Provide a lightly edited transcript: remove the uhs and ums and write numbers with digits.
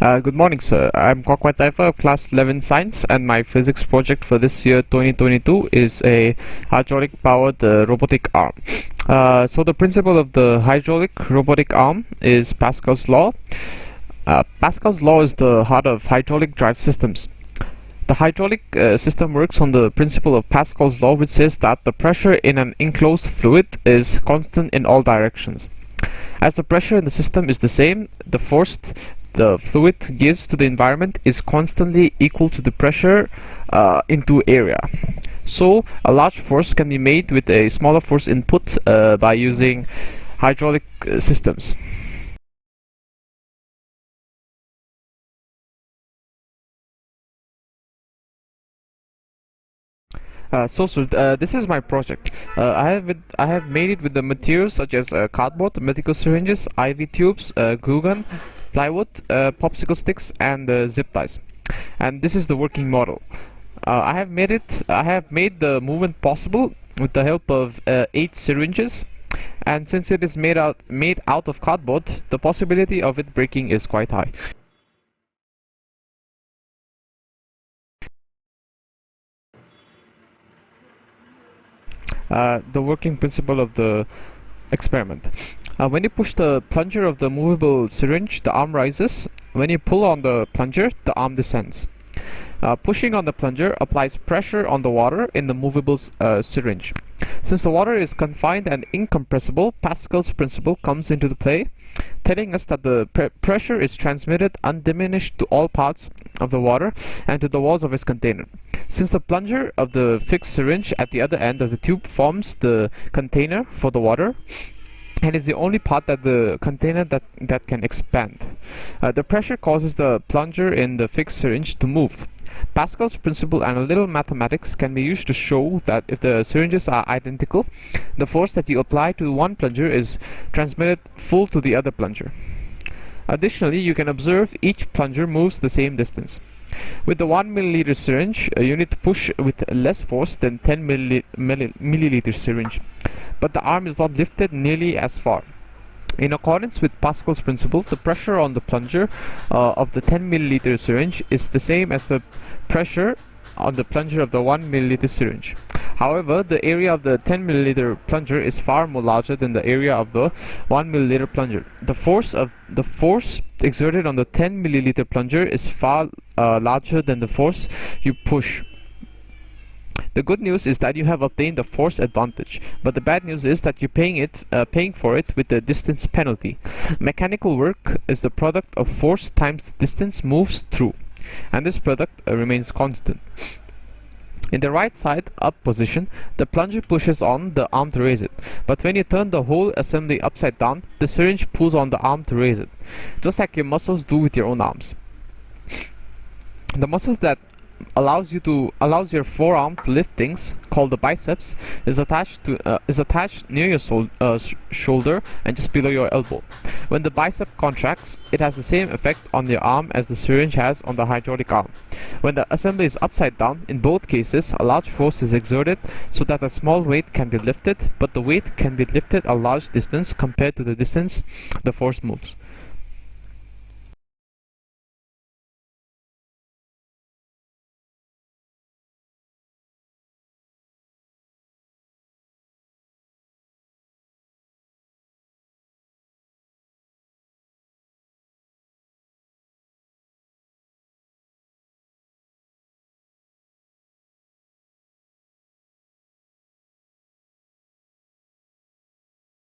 Good morning, sir. I'm Kokwat Taifa of Class 11 Science, and my physics project for this year 2022 is a hydraulic powered robotic arm. So the principle of the hydraulic robotic arm is Pascal's law. Pascal's law is the heart of hydraulic drive systems. The hydraulic system works on the principle of Pascal's law, which says that the pressure in an enclosed fluid is constant in all directions. As the pressure in the system is the same, the force the fluid gives to the environment is constantly equal to the pressure into area. So a large force can be made with a smaller force input by using hydraulic systems. This is my project. I have made it with the materials such as cardboard, medical syringes, IV tubes, glue gun, plywood, popsicle sticks, and zip ties. And this is the working model. I have made the movement possible with the help of 8 syringes. And since it is made out of cardboard, the possibility of it breaking is quite high. The working principle of the experiment. When you push the plunger of the movable syringe, the arm rises. When you pull on the plunger, the arm descends. Pushing on the plunger applies pressure on the water in the movable syringe. Since the water is confined and incompressible, Pascal's principle comes into the play, telling us that the pressure is transmitted undiminished to all parts of the water and to the walls of its container. Since the plunger of the fixed syringe at the other end of the tube forms the container for the water, and is the only part that the container that can expand. The pressure causes the plunger in the fixed syringe to move. Pascal's principle and a little mathematics can be used to show that if the syringes are identical, the force that you apply to one plunger is transmitted full to the other plunger. Additionally, you can observe each plunger moves the same distance. With the 1 milliliter syringe, you need to push with less force than 10 milliliter syringe, but the arm is not lifted nearly as far. In accordance with Pascal's principle, the pressure on the plunger of the 10 milliliter syringe is the same as the pressure on the plunger of the 1 milliliter syringe. However, the area of the 10 milliliter plunger is far more larger than the area of the 1 milliliter plunger. The force exerted on the 10 milliliter plunger is far larger than the force you push. The good news is that you have obtained the force advantage, but the bad news is that you're paying for it with the distance penalty. Mechanical work is the product of force times the distance moves through, and this product remains constant. In the right side up position, the plunger pushes on the arm to raise it, but when you turn the whole assembly upside down, the syringe pulls on the arm to raise it, just like your muscles do with your own arms. The muscles that allows your forearm to lift things, called the biceps, is attached near your shoulder and just below your elbow. When the bicep contracts, it has the same effect on your arm as the syringe has on the hydraulic arm. When the assembly is upside down, in both cases, a large force is exerted so that a small weight can be lifted, but the weight can be lifted a large distance compared to the distance the force moves.